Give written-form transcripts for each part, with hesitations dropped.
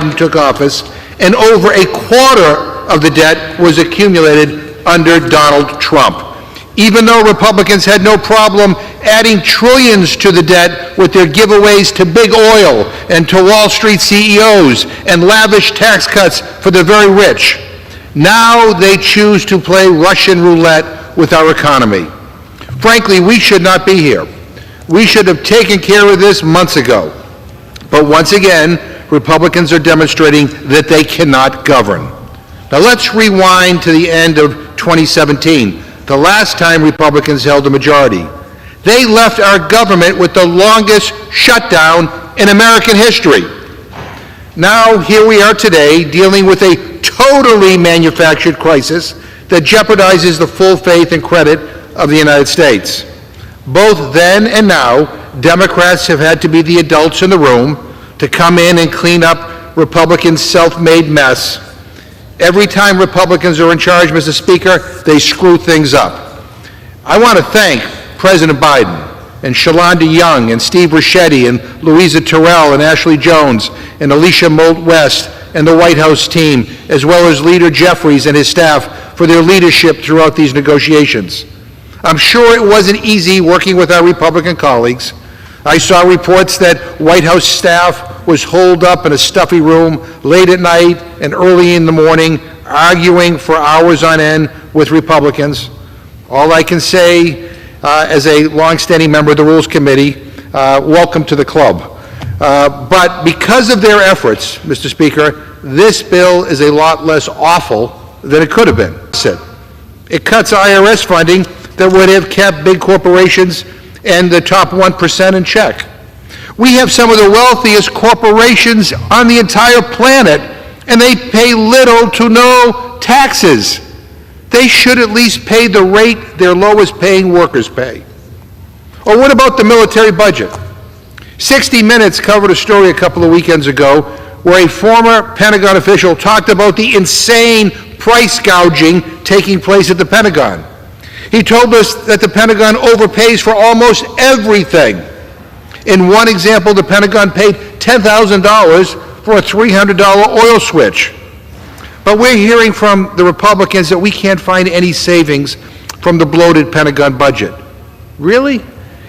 Biden took office, and over a quarter of the debt was accumulated under Donald Trump. Even though Republicans had no problem adding trillions to the debt with their giveaways to big oil and to Wall Street CEOs and lavish tax cuts for the very rich, now they choose to play Russian roulette with our economy. Frankly, we should not be here. We should have taken care of this months ago. But once again, Republicans are demonstrating that they cannot govern. Now let's rewind to the end of 2017, the last time Republicans held a majority. They left our government with the longest shutdown in American history. Now here we are today dealing with a totally manufactured crisis that jeopardizes the full faith and credit of the United States. Both then and now, Democrats have had to be the adults in the room to come in and clean up Republicans' self-made mess. Every time Republicans are in charge, Mr. Speaker, they screw things up. I want to thank President Biden and Shalonda Young and Steve Ricchetti and Louisa Terrell and Ashley Jones and Alicia Moult West and the White House team, as well as Leader Jeffries and his staff for their leadership throughout these negotiations. I'm sure it wasn't easy working with our Republican colleagues. I saw reports that White House staff was holed up in a stuffy room late at night and early in the morning, arguing for hours on end with Republicans. All I can say, as a longstanding member of the Rules Committee, welcome to the club. But because of their efforts, Mr. Speaker, this bill is a lot less awful than it could have been. It cuts IRS funding that would have kept big corporations and the top 1% in check. We have some of the wealthiest corporations on the entire planet, and they pay little to no taxes. They should at least pay the rate their lowest paying workers pay. Or what about the military budget? 60 Minutes covered a story a couple of weekends ago where a former Pentagon official talked about the insane price gouging taking place at the Pentagon. He told us that the Pentagon overpays for almost everything. In one example, the Pentagon paid $10,000 for a $300 oil switch. But we're hearing from the Republicans that we can't find any savings from the bloated Pentagon budget. Really?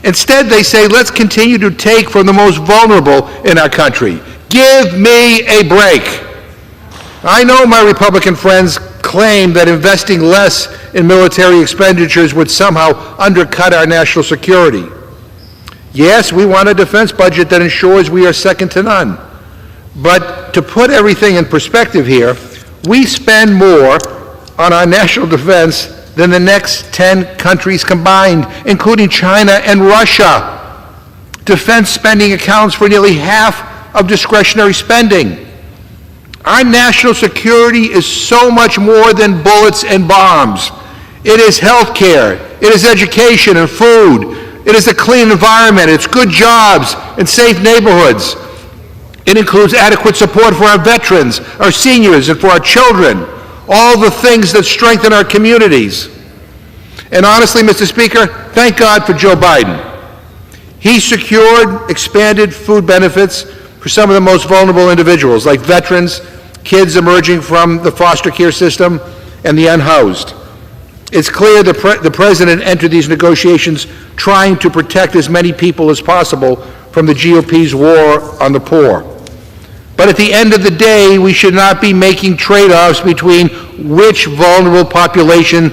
Instead, they say, let's continue to take from the most vulnerable in our country. Give me a break. I know my Republican friends claim that investing less in military expenditures would somehow undercut our national security. Yes, we want a defense budget that ensures we are second to none. But to put everything in perspective here, we spend more on our national defense than the next 10 countries combined, including China and Russia. Defense spending accounts for nearly half of discretionary spending. Our national security is so much more than bullets and bombs. It is health care, it is education and food, it is a clean environment, it's good jobs and safe neighborhoods. It includes adequate support for our veterans, our seniors, and for our children, all the things that strengthen our communities. And honestly, Mr. Speaker, thank God for Joe Biden. He secured expanded food benefits for some of the most vulnerable individuals, like veterans, kids emerging from the foster care system, and the unhoused. It's clear the President entered these negotiations trying to protect as many people as possible from the GOP's war on the poor. But at the end of the day, we should not be making trade-offs between which vulnerable population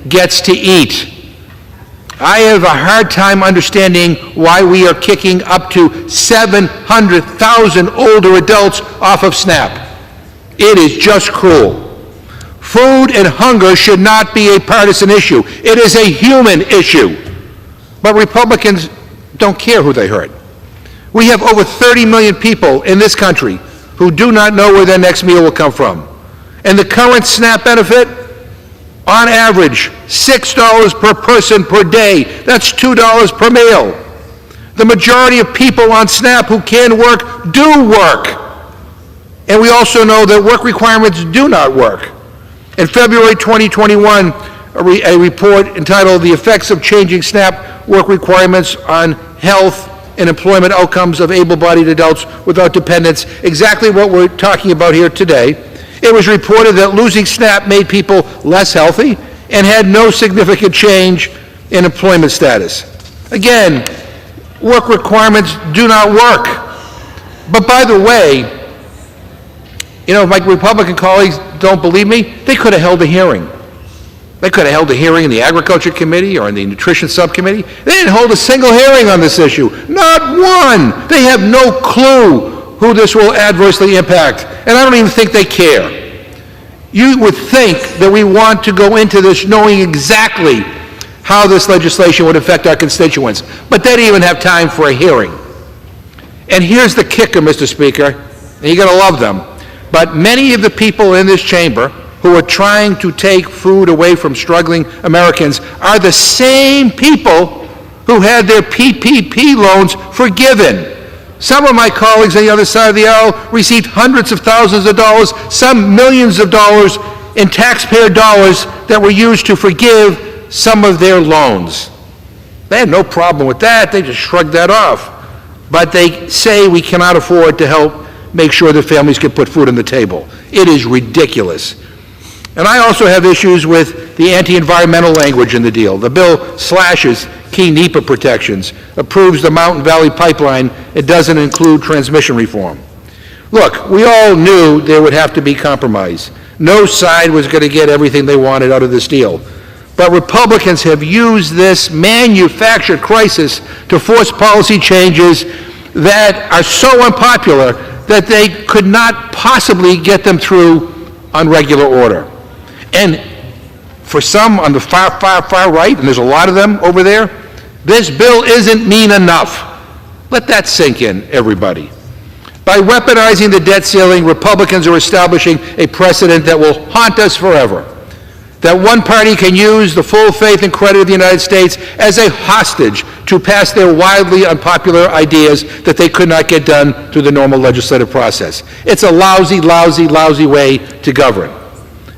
gets to eat. I have a hard time understanding why we are kicking up to 700,000 older adults off of SNAP. It is just cruel. Food and hunger should not be a partisan issue. It is a human issue. But Republicans don't care who they hurt. We have over 30 million people in this country who do not know where their next meal will come from. And the current SNAP benefit, on average, $6 per person per day. That's $2 per meal. The majority of people on SNAP who can work do work. And we also know that work requirements do not work. In February 2021, a report entitled "The Effects of Changing SNAP Work Requirements on Health in employment outcomes of able-bodied adults without dependents, exactly what we're talking about here today. It was reported that losing SNAP made people less healthy and had no significant change in employment status. Again, work requirements do not work. But by the way, you know, if my Republican colleagues don't believe me, they could have held a hearing. They could have held a hearing in the Agriculture Committee or in the Nutrition Subcommittee. They didn't hold a single hearing on this issue. Not one. They have no clue who this will adversely impact. And I don't even think they care. You would think that we want to go into this knowing exactly how this legislation would affect our constituents. But they didn't even have time for a hearing. And here's the kicker, Mr. Speaker, and you're going to love them. But many of the people in this chamber who are trying to take food away from struggling Americans are the same people who had their PPP loans forgiven. Some of my colleagues on the other side of the aisle received hundreds of thousands of dollars, some millions of dollars in taxpayer dollars that were used to forgive some of their loans. They had no problem with that. They just shrugged that off. But they say we cannot afford to help make sure that families can put food on the table. It is ridiculous. And I also have issues with the anti-environmental language in the deal. The bill slashes key NEPA protections, approves the Mountain Valley Pipeline. It doesn't include transmission reform. Look, we all knew there would have to be compromise. No side was going to get everything they wanted out of this deal. But Republicans have used this manufactured crisis to force policy changes that are so unpopular that they could not possibly get them through on regular order. And for some on the far right, and there's a lot of them over there, this bill isn't mean enough. Let that sink in, everybody. By weaponizing the debt ceiling, Republicans are establishing a precedent that will haunt us forever. That one party can use the full faith and credit of the United States as a hostage to pass their wildly unpopular ideas that they could not get done through the normal legislative process. It's a lousy, lousy, lousy way to govern.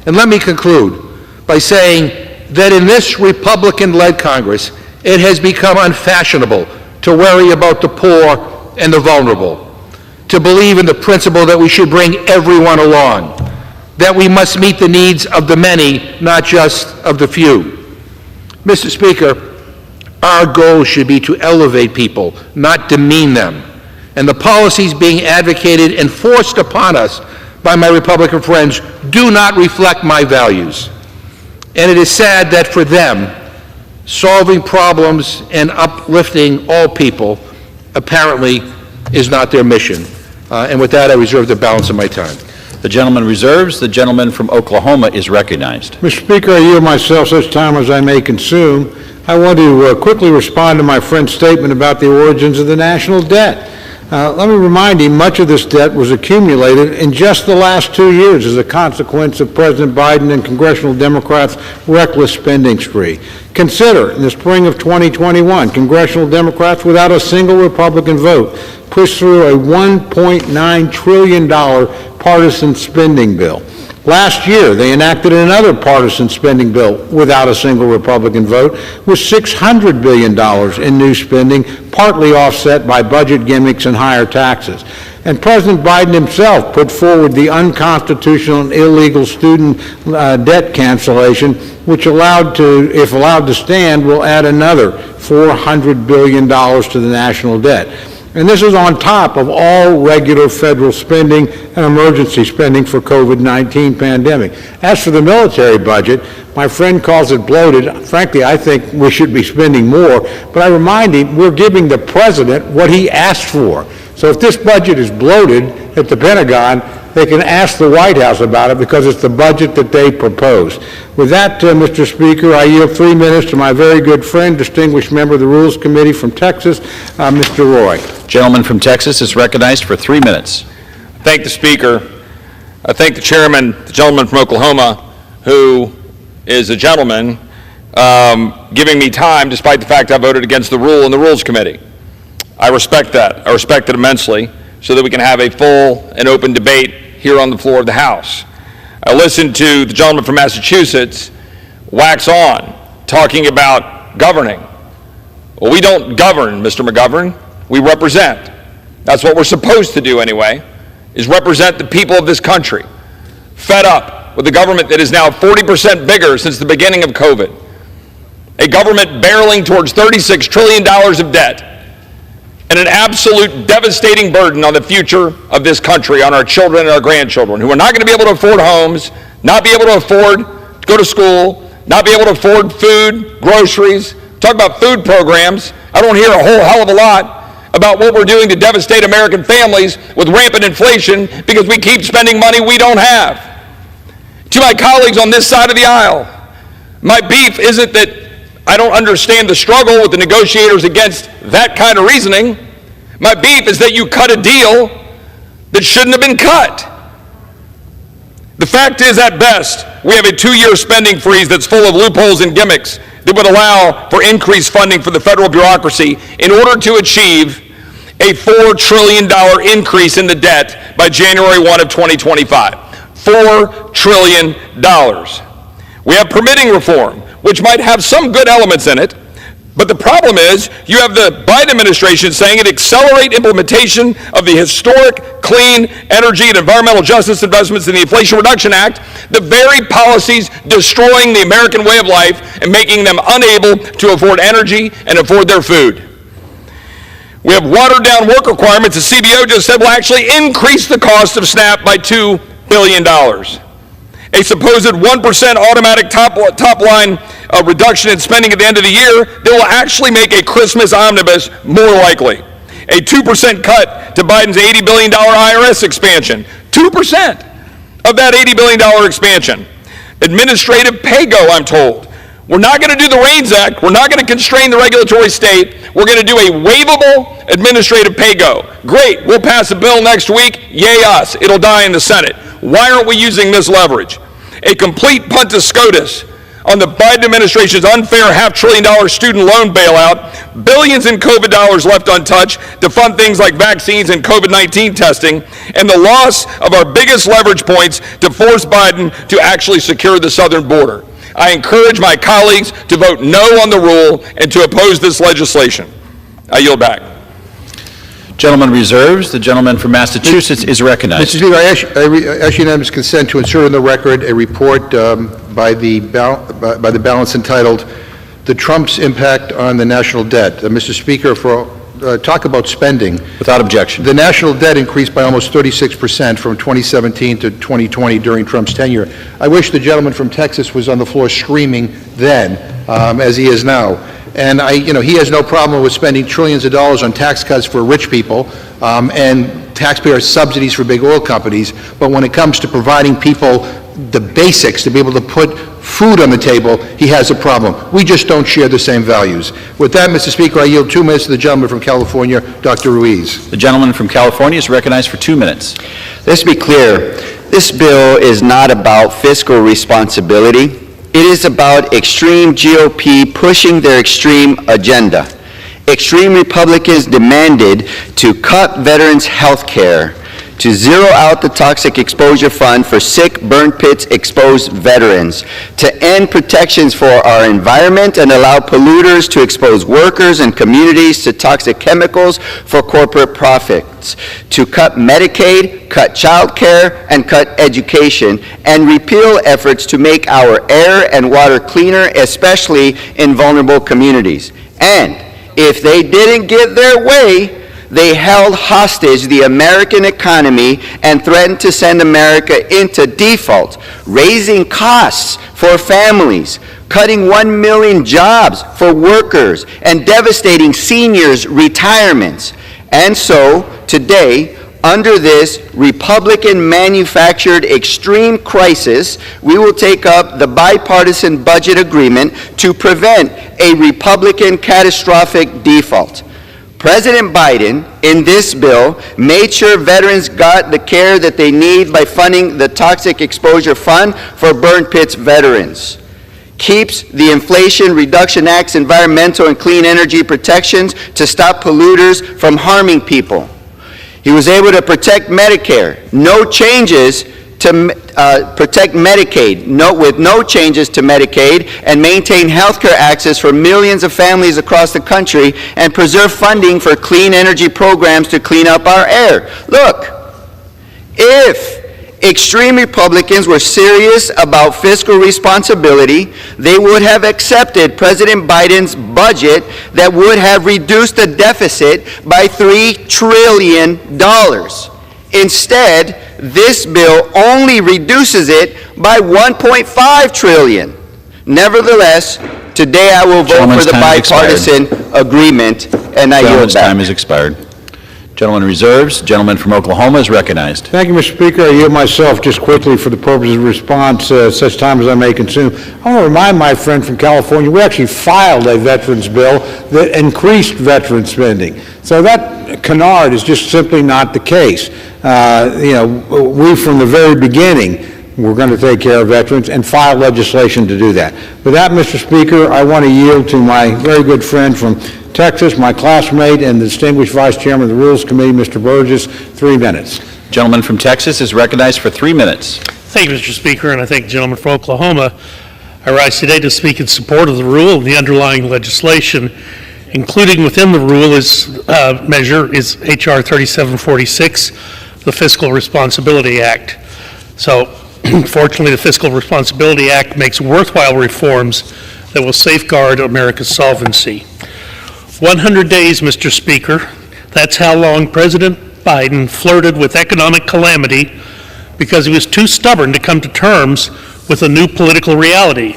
And let me conclude by saying that in this Republican-led Congress, it has become unfashionable to worry about the poor and the vulnerable, to believe in the principle that we should bring everyone along, that we must meet the needs of the many, not just of the few. Mr. Speaker, our goal should be to elevate people, not demean them. And the policies being advocated and forced upon us by my Republican friends do not reflect my values. And it is sad that for them, solving problems and uplifting all people apparently is not their mission. And with that, I reserve the balance of my time. The gentleman reserves. The gentleman from Oklahoma is recognized. Mr. Speaker, I yield myself such time as I may consume. I want to quickly respond to my friend's statement about the origins of the national debt. Let me remind you, much of this debt was accumulated in just the last 2 years as a consequence of President Biden and congressional Democrats' reckless spending spree. Consider, in the spring of 2021, congressional Democrats, without a single Republican vote, pushed through a $1.9 trillion partisan spending bill. Last year, they enacted another partisan spending bill without a single Republican vote, with $600 billion in new spending, partly offset by budget gimmicks and higher taxes. And President Biden himself put forward the unconstitutional and illegal student debt cancellation, which if allowed to stand, will add another $400 billion to the national debt. And this is on top of all regular federal spending and emergency spending for COVID-19 pandemic. As for the military budget, my friend calls it bloated. Frankly, I think we should be spending more. But I remind him, we're giving the president what he asked for. So if this budget is bloated at the Pentagon, they can ask the White House about it because it's the budget that they proposed. With that, Mr. Speaker, I yield 3 minutes to my very good friend, distinguished member of the Rules Committee from Texas, Mr. Roy. Gentleman from Texas is recognized for 3 minutes. Thank the Speaker. I thank the Chairman, the gentleman from Oklahoma, who is a gentleman, giving me time despite the fact I voted against the rule in the Rules Committee. I respect that. I respect it immensely so that we can have a full and open debate here on the floor of the House. I listened to the gentleman from Massachusetts wax on, talking about governing. Well, we don't govern, Mr. McGovern. we represent. That's what we're supposed to do anyway, is represent the people of this country. Fed up with a government that is now 40% bigger since the beginning of COVID. A government barreling towards $36 trillion of debt, and an absolute devastating burden on the future of this country, on our children and our grandchildren, who are not going to be able to afford homes, not be able to afford to go to school, not be able to afford food, groceries. Talk about food programs. I don't hear a whole hell of a lot about what we're doing to devastate American families with rampant inflation because we keep spending money we don't have. To my colleagues on this side of the aisle, my beef isn't that I don't understand the struggle with the negotiators against that kind of reasoning. My beef is that you cut a deal that shouldn't have been cut. The fact is, at best, we have a 2-year spending freeze that's full of loopholes and gimmicks that would allow for increased funding for the federal bureaucracy in order to achieve a $4 trillion increase in the debt by January 1 of 2025. $4 trillion. We have permitting reform, which might have some good elements in it, but the problem is you have the Biden administration saying it accelerate implementation of the historic clean energy and environmental justice investments in the Inflation Reduction Act, the very policies destroying the American way of life and making them unable to afford energy and afford their food. We have watered down work requirements. The CBO just said will actually increase the cost of SNAP by $2 billion. A supposed 1% automatic top line reduction in spending at the end of the year that will actually make a Christmas omnibus more likely. A 2% cut to Biden's $80 billion IRS expansion. 2% of that $80 billion expansion. Administrative pay-go, I'm told. We're not going to do the REINS Act. We're not going to constrain the regulatory state. We're going to do a waivable administrative pay-go. Great, we'll pass a bill next week. Yay us. It'll die in the Senate. Why aren't we using this leverage? A complete punt to SCOTUS on the Biden administration's unfair $500 billion student loan bailout, billions in COVID dollars left untouched to fund things like vaccines and COVID-19 testing, and the loss of our biggest leverage points to force Biden to actually secure the southern border. I encourage my colleagues to vote no on the rule and to oppose this legislation. I yield back. Gentleman reserves. The gentleman from Massachusetts is recognized. Mr. Speaker, I ask unanimous consent to insert in the record a report by the balance entitled "The Trump's Impact on the National Debt." Mr. Speaker, talk about spending. Without objection. The national debt increased by almost 36% from 2017 to 2020 during Trump's tenure. I wish the gentleman from Texas was on the floor screaming then, as he is now. And he has no problem with spending trillions of dollars on tax cuts for rich people and taxpayer subsidies for big oil companies. But when it comes to providing people the basics to be able to put food on the table, he has a problem. We just don't share the same values. With that, Mr. Speaker, I yield 2 minutes to the gentleman from California, Dr. Ruiz. The gentleman from California is recognized for 2 minutes. Let's be clear. This bill is not about fiscal responsibility. It is about extreme GOP pushing their extreme agenda. Extreme Republicans demanded to cut veterans' health care, to zero out the toxic exposure fund for sick, burn pits exposed veterans, to end protections for our environment and allow polluters to expose workers and communities to toxic chemicals for corporate profits, to cut Medicaid, cut child care, and cut education, and repeal efforts to make our air and water cleaner, especially in vulnerable communities. And if they didn't get their way, they held hostage the American economy and threatened to send America into default, raising costs for families, cutting 1 million jobs for workers, and devastating seniors' retirements. And so, today, under this Republican-manufactured extreme crisis, we will take up the bipartisan budget agreement to prevent a Republican catastrophic default. President Biden, in this bill, made sure veterans got the care that they need by funding the Toxic Exposure Fund for burn pits veterans, keeps the Inflation Reduction Act's environmental and clean energy protections to stop polluters from harming people. He was able to protect Medicare, no changes to to protect Medicaid, with no changes to Medicaid, and maintain health care access for millions of families across the country, and preserve funding for clean energy programs to clean up our air. Look, if extreme Republicans were serious about fiscal responsibility, they would have accepted President Biden's budget that would have reduced the deficit by $3 trillion. Instead, this bill only reduces it by $1.5 trillion. Nevertheless, today I will vote Gentleman's for the time has bipartisan agreement, and I yield Gentleman's back. time has expired. Gentleman reserves. Gentleman from Oklahoma is recognized. Thank you, Mr. Speaker. I yield myself just quickly for the purpose of response such time as I may consume. I want to remind my friend from California, we actually filed a veterans bill that increased veteran spending. So that canard is just simply not the case. We from the very beginning we're going to take care of veterans and file legislation to do that. With that, Mr. Speaker, I want to yield to my very good friend from Texas, my classmate and the distinguished Vice Chairman of the Rules Committee, Mr. Burgess, 3 minutes. Gentleman from Texas is recognized for 3 minutes. Thank you, Mr. Speaker, and I thank the gentleman from Oklahoma. I rise today to speak in support of the rule and the underlying legislation. Including within the rule measure is H.R. 3746, the Fiscal Responsibility Act. So, fortunately, the Fiscal Responsibility Act makes worthwhile reforms that will safeguard America's solvency. 100 days, Mr. Speaker, that's how long President Biden flirted with economic calamity because he was too stubborn to come to terms with a new political reality.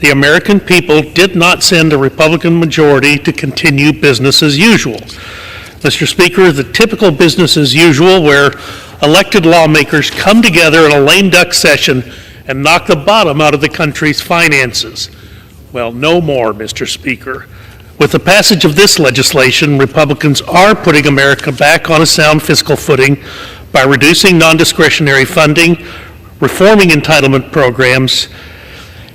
The American people did not send a Republican majority to continue business as usual. Mr. Speaker, the typical business as usual where elected lawmakers come together in a lame duck session and knock the bottom out of the country's finances. Well, no more, Mr. Speaker. With the passage of this legislation, Republicans are putting America back on a sound fiscal footing by reducing non-discretionary funding, reforming entitlement programs,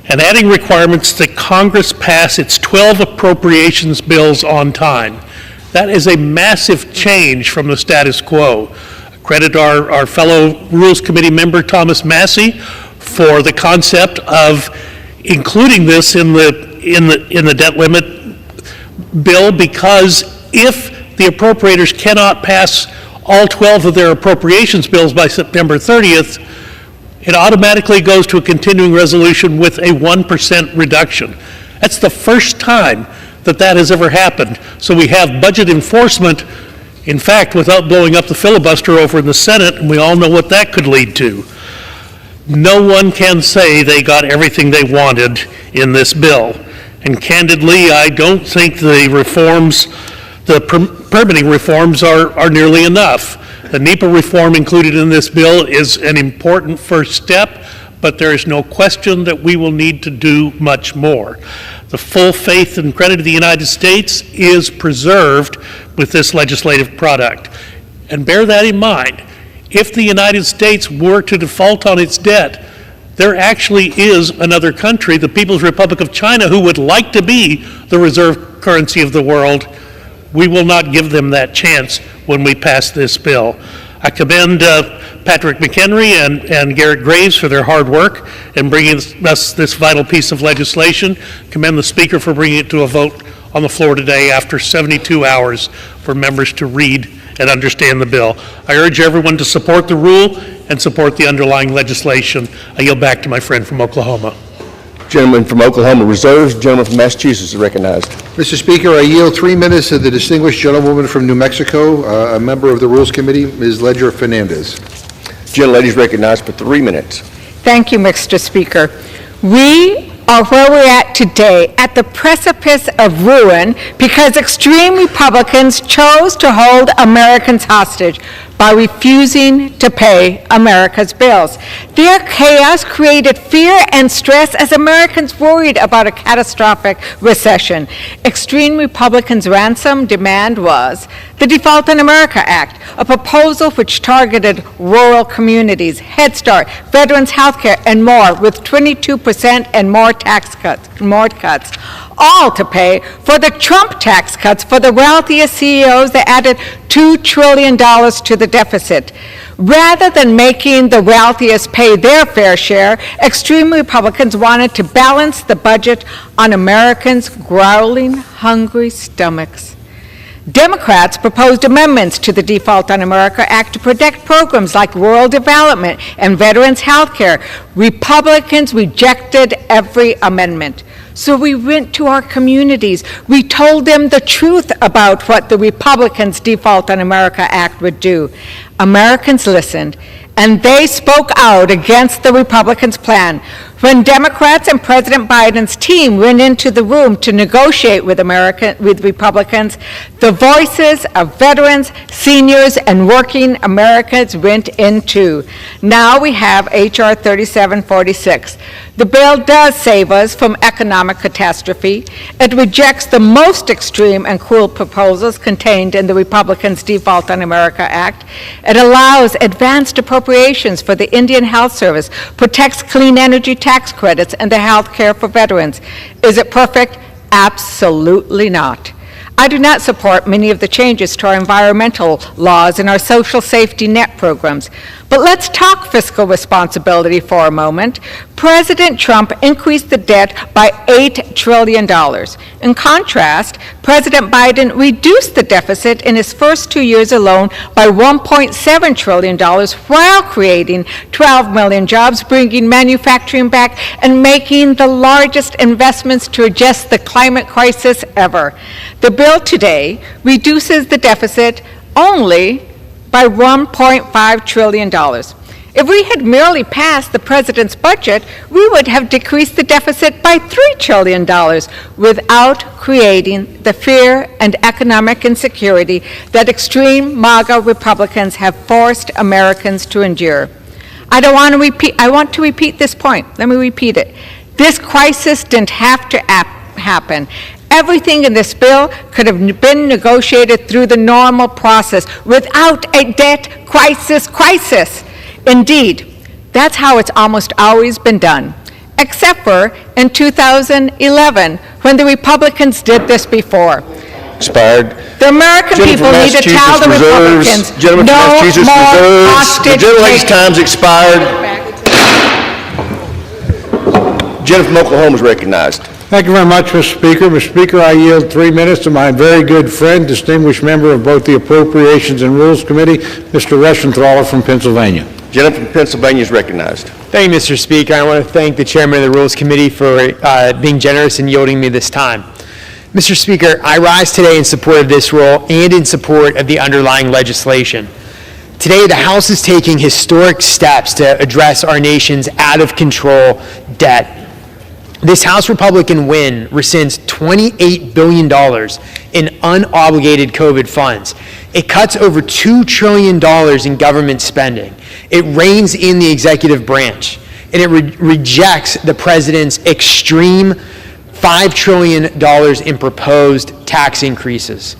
and adding requirements that Congress pass its 12 appropriations bills on time. That is a massive change from the status quo. I credit our fellow Rules Committee member Thomas Massey for the concept of including this in the debt limit bill, because if the appropriators cannot pass all 12 of their appropriations bills by September 30th, it automatically goes to a continuing resolution with a 1% reduction. That's the first time that has ever happened. So we have budget enforcement, in fact, without blowing up the filibuster over in the Senate, and we all know what that could lead to. No one can say they got everything they wanted in this bill. And candidly, I don't think the reforms, the permitting reforms are nearly enough. The NEPA reform included in this bill is an important first step, but there is no question that we will need to do much more. The full faith and credit of the United States is preserved with this legislative product. And bear that in mind. If the United States were to default on its debt, there actually is another country, the People's Republic of China, who would like to be the reserve currency of the world. We will not give them that chance when we pass this bill. I commend Patrick McHenry and Garrett Graves for their hard work in bringing us this vital piece of legislation. Commend the Speaker for bringing it to a vote on the floor today after 72 hours for members to read and understand the bill. I urge everyone to support the rule and support the underlying legislation. I yield back to my friend from Oklahoma. Gentleman from Oklahoma reserves. Gentleman from Massachusetts is recognized. Mr. Speaker, I yield 3 minutes to the distinguished gentlewoman from New Mexico, a member of the Rules Committee, Ms. Ledger Fernandez. Gentlelady is recognized for 3 minutes. Thank you, Mr. Speaker. We are where we're at today, at the precipice of ruin, because extreme Republicans chose to hold Americans hostage by refusing to pay America's bills. Their chaos created fear and stress as Americans worried about a catastrophic recession. Extreme Republicans' ransom demand was the Default in America Act, a proposal which targeted rural communities, Head Start, veterans health care, and more, with 22% and more tax cuts. all to pay for the Trump tax cuts for the wealthiest CEOs that added $2 trillion to the deficit. Rather than making the wealthiest pay their fair share, extreme Republicans wanted to balance the budget on Americans' growling, hungry stomachs. Democrats proposed amendments to the Default on America Act to protect programs like rural development and veterans health care. Republicans rejected every amendment. So we went to our communities. We told them the truth about what the Republicans' Default on America Act would do. Americans listened, and they spoke out against the Republicans' plan. When Democrats and President Biden's team went into the room to negotiate with Republicans, the voices of veterans, seniors, and working Americans went in too. Now we have H.R. 3746. The bill does save us from economic catastrophe. It rejects the most extreme and cruel proposals contained in the Republicans' Default on America Act. It allows advanced appropriations for the Indian Health Service, protects clean energy tax credits, and the health care for veterans. Is it perfect? Absolutely not. I do not support many of the changes to our environmental laws and our social safety net programs. But let's talk fiscal responsibility for a moment. President Trump increased the debt by $8 trillion. In contrast, President Biden reduced the deficit in his first 2 years alone by $1.7 trillion while creating 12 million jobs, bringing manufacturing back, and making the largest investments to address the climate crisis ever. The bill today reduces the deficit only by $1.5 trillion. If we had merely passed the president's budget, we would have decreased the deficit by $3 trillion without creating the fear and economic insecurity that extreme MAGA Republicans have forced Americans to endure. I want to repeat this point. Let me repeat it. This crisis didn't have to happen. Everything in this bill could have been negotiated through the normal process without a debt crisis. Indeed, that's how it's almost always been done, except for in 2011, when the Republicans did this before. Expired. The American people need to tell the Republicans no more hostage The gentleman's taking. time's expired. Gentleman from Oklahoma is recognized. Thank you very much, Mr. Speaker. Mr. Speaker, I yield 3 minutes to my very good friend, distinguished member of both the Appropriations and Rules Committee, Mr. Reschenthaler from Pennsylvania. Gentleman from Pennsylvania is recognized. Thank you, Mr. Speaker. I want to thank the chairman of the Rules Committee for being generous and yielding me this time. Mr. Speaker, I rise today in support of this rule and in support of the underlying legislation. Today, the House is taking historic steps to address our nation's out-of-control debt. This House Republican win rescinds $28 billion in unobligated COVID funds. It cuts over $2 trillion in government spending. It reins in the executive branch. And it rejects the president's extreme $5 trillion in proposed tax increases.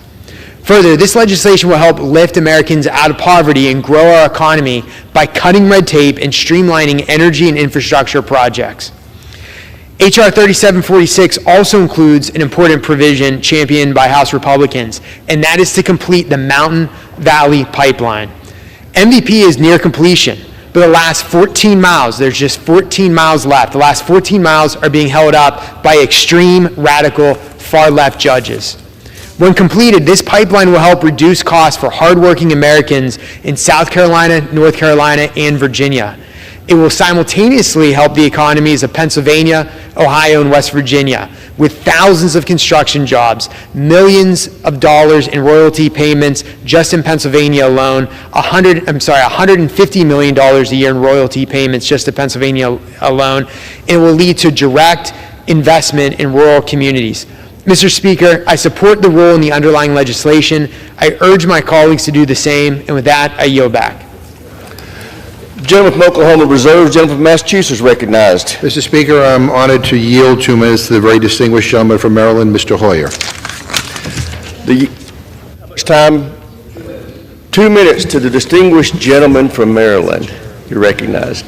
Further, this legislation will help lift Americans out of poverty and grow our economy by cutting red tape and streamlining energy and infrastructure projects. H.R. 3746 also includes an important provision championed by House Republicans, and that is to complete the Mountain Valley Pipeline. MVP is near completion, but the last 14 miles, there's just 14 miles left. The last 14 miles are being held up by extreme, radical, far-left judges. When completed, this pipeline will help reduce costs for hardworking Americans in South Carolina, North Carolina, and Virginia. It will simultaneously help the economies of Pennsylvania, Ohio, and West Virginia, with thousands of construction jobs, millions of dollars in royalty payments just in Pennsylvania alone, $150 million a year in royalty payments just to Pennsylvania alone, and it will lead to direct investment in rural communities. Mr. Speaker, I support the rule in the underlying legislation. I urge my colleagues to do the same, and with that, I yield back. Gentleman from Oklahoma reserves. Gentleman from Massachusetts is recognized. Mr. Speaker, I'm honored to yield 2 minutes to the very distinguished gentleman from Maryland, Mr. Hoyer. Time, 2 minutes to the distinguished gentleman from Maryland. You're recognized.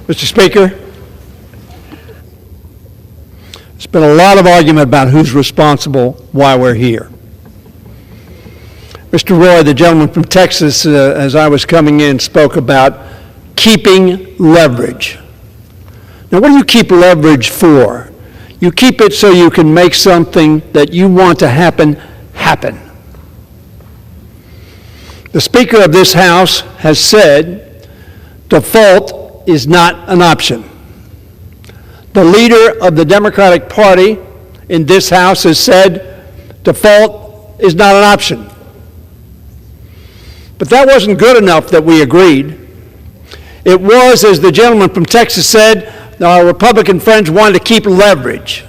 Mr. Speaker, been a lot of argument about who's responsible, why we're here. Mr. Roy, the gentleman from Texas, as I was coming in, spoke about keeping leverage. Now, what do you keep leverage for? You keep it so you can make something that you want to happen, happen. The Speaker of this House has said default is not an option. The leader of the Democratic Party in this House has said default is not an option. But that wasn't good enough that we agreed. It was, as the gentleman from Texas said, our Republican friends wanted to keep leverage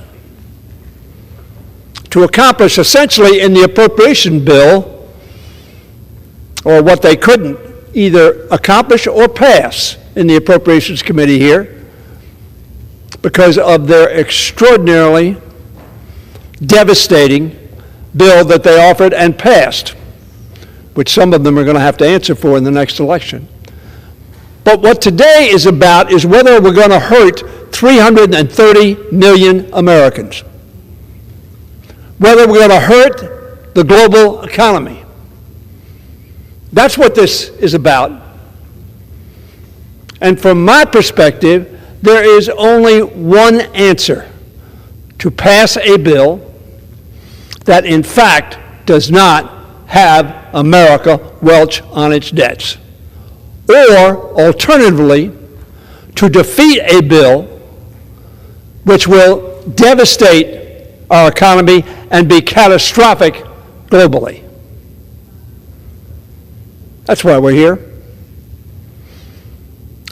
to accomplish essentially in the appropriation bill, or what they couldn't either accomplish or pass in the Appropriations Committee here because of their extraordinarily devastating bill that they offered and passed, which some of them are going to have to answer for in the next election. But what today is about is whether we're going to hurt 330 million Americans, whether we're going to hurt the global economy. That's what this is about. And from my perspective, there is only one answer: to pass a bill that in fact does not have America welch on its debts. Or, alternatively, to defeat a bill which will devastate our economy and be catastrophic globally. That's why we're here.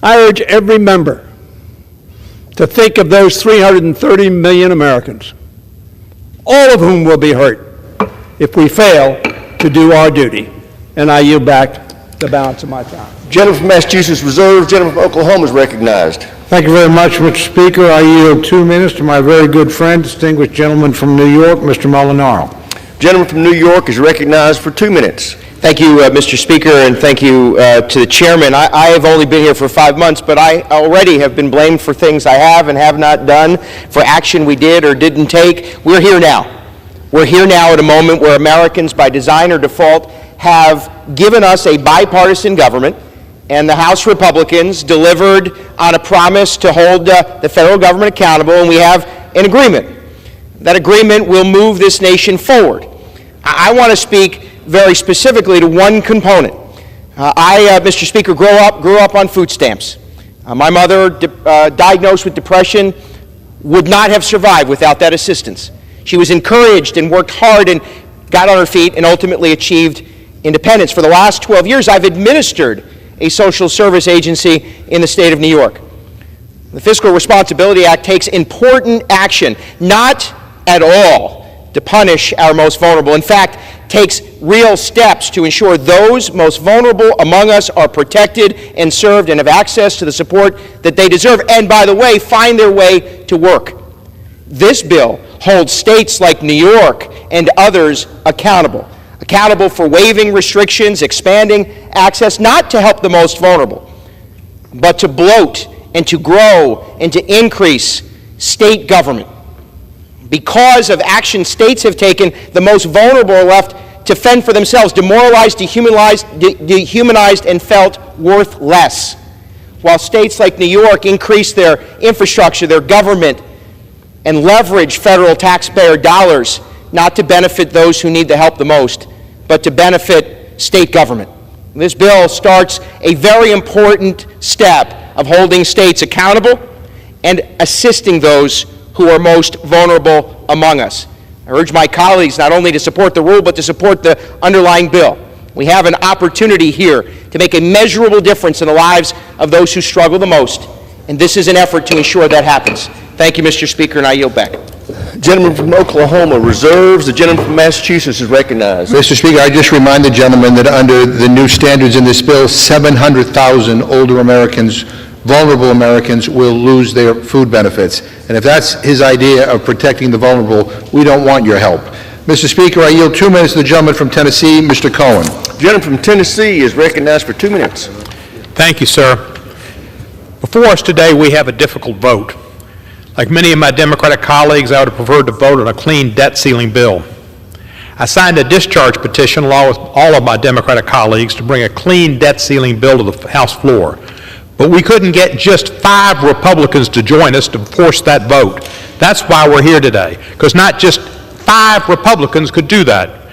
I urge every member to think of those 330 million Americans, all of whom will be hurt if we fail to do our duty. And I yield back the balance of my time. Gentleman from Massachusetts reserved. Gentleman from Oklahoma is recognized. Thank you very much, Mr. Speaker. I yield 2 minutes to my very good friend, distinguished gentleman from New York, Mr. Molinaro. Gentleman from New York is recognized for 2 minutes. Thank you, Mr. Speaker, and thank you to the chairman. I have only been here for 5 months, but I already have been blamed for things I have and have not done, for action we did or didn't take. We're here now. We're here now at a moment where Americans, by design or default, have given us a bipartisan government, and the House Republicans delivered on a promise to hold the federal government accountable, and we have an agreement. That agreement will move this nation forward. I want to speak very specifically to one component. Mr. Speaker, grew up on food stamps. My mother, diagnosed with depression, would not have survived without that assistance. She was encouraged and worked hard and got on her feet and ultimately achieved independence. For the last 12 years, I've administered a social service agency in the state of New York. The Fiscal Responsibility Act takes important action, not at all to punish our most vulnerable. In fact, takes real steps to ensure those most vulnerable among us are protected and served and have access to the support that they deserve, and, by the way, find their way to work. This bill holds states like New York and others accountable for waiving restrictions, expanding access, not to help the most vulnerable, but to bloat and to grow and to increase state government. Because of action states have taken, the most vulnerable are left to fend for themselves, demoralized, dehumanized, and felt worth less. While states like New York increase their infrastructure, their government, and leverage federal taxpayer dollars, not to benefit those who need the help the most, but to benefit state government. This bill starts a very important step of holding states accountable and assisting those who are most vulnerable among us. I urge my colleagues not only to support the rule, but to support the underlying bill. We have an opportunity here to make a measurable difference in the lives of those who struggle the most, and this is an effort to ensure that happens. Thank you, Mr. Speaker, and I yield back. Gentleman from Oklahoma reserves. The gentleman from Massachusetts is recognized. Mr. Speaker, I just remind the gentleman that under the new standards in this bill, 700,000 older Americans, vulnerable Americans, will lose their food benefits. And if that's his idea of protecting the vulnerable, we don't want your help. Mr. Speaker, I yield 2 minutes to the gentleman from Tennessee, Mr. Cohen. The gentleman from Tennessee is recognized for 2 minutes. Thank you, sir. Before us today, we have a difficult vote. Like many of my Democratic colleagues, I would have preferred to vote on a clean debt ceiling bill. I signed a discharge petition along with all of my Democratic colleagues to bring a clean debt ceiling bill to the House floor. But we couldn't get just 5 Republicans to join us to force that vote. That's why we're here today, because not just 5 Republicans could do that.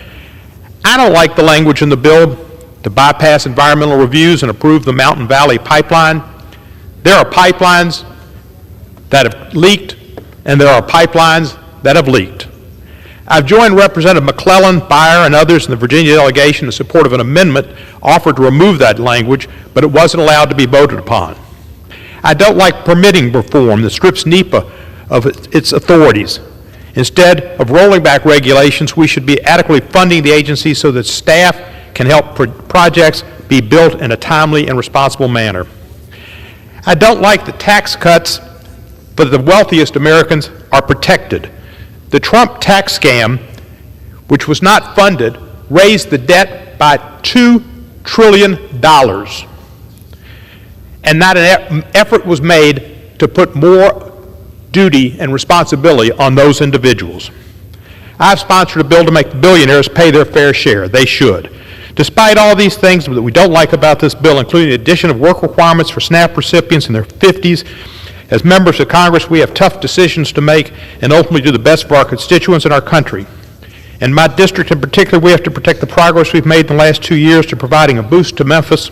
I don't like the language in the bill to bypass environmental reviews and approve the Mountain Valley Pipeline. There are pipelines that have leaked, and there are pipelines that have leaked. I've joined Representative McClellan, Beyer, and others in the Virginia delegation in support of an amendment offered to remove that language, but it wasn't allowed to be voted upon. I don't like permitting reform that strips NEPA of its authorities. Instead of rolling back regulations, we should be adequately funding the agency so that staff can help projects be built in a timely and responsible manner. I don't like the tax cuts, but the wealthiest Americans are protected. The Trump tax scam, which was not funded, raised the debt by $2 trillion. And not an effort was made to put more duty and responsibility on those individuals. I've sponsored a bill to make the billionaires pay their fair share. They should. Despite all these things that we don't like about this bill, including the addition of work requirements for SNAP recipients in their 50s, as members of Congress, we have tough decisions to make and ultimately do the best for our constituents and our country. In my district in particular, we have to protect the progress we've made in the last 2 years to providing a boost to Memphis,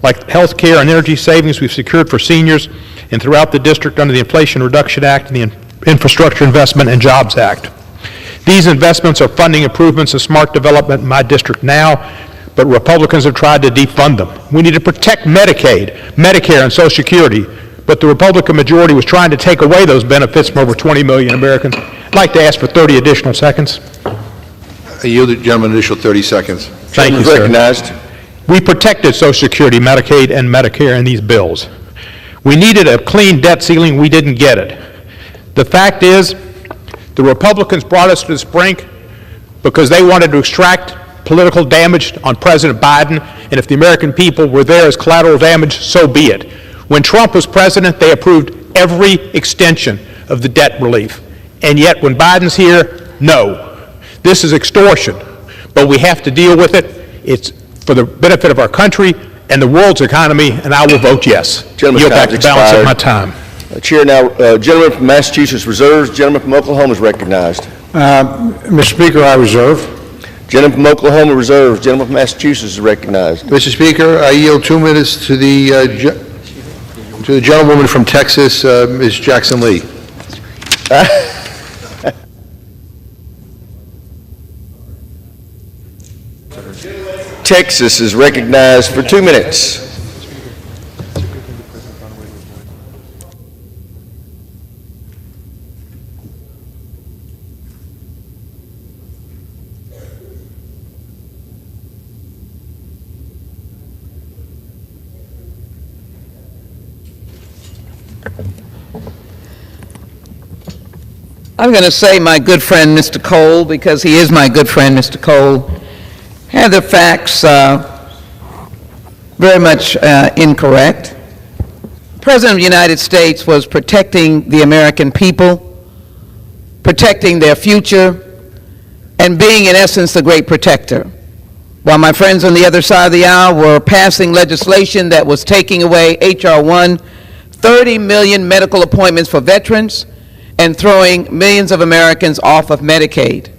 like health care and energy savings we've secured for seniors and throughout the district under the Inflation Reduction Act and the Infrastructure Investment and Jobs Act. These investments are funding improvements and smart development in my district now, but Republicans have tried to defund them. We need to protect Medicaid, Medicare, and Social Security, but the Republican majority was trying to take away those benefits from over 20 million Americans. I'd like to ask for 30 additional seconds. I yield the gentleman an additional 30 seconds. Thank you, sir. Recognized. We protected Social Security, Medicaid, and Medicare in these bills. We needed a clean debt ceiling. We didn't get it. The fact is, the Republicans brought us to this brink because they wanted to extract political damage on President Biden, and if the American people were there as collateral damage, so be it. When Trump was president, they approved every extension of the debt relief. And yet, when Biden's here, no. This is extortion, but we have to deal with it. It's for the benefit of our country and the world's economy, and I will vote yes. Yield back the balance of my time. Chair now, gentleman from Massachusetts reserves. Gentleman from Oklahoma is recognized. Mr. Speaker, I reserve. Gentleman from Oklahoma reserves. Gentleman from Massachusetts is recognized. Mr. Speaker, I yield 2 minutes to the gentlewoman from Texas, Ms. Jackson Lee. Texas is recognized for 2 minutes. I'm going to say my good friend, Mr. Cole, because he is my good friend, Mr. Cole, had the facts very much incorrect. The President of the United States was protecting the American people, protecting their future, and being, in essence, the great protector. While my friends on the other side of the aisle were passing legislation that was taking away H.R. 1, 30 million medical appointments for veterans, and throwing millions of Americans off of Medicaid.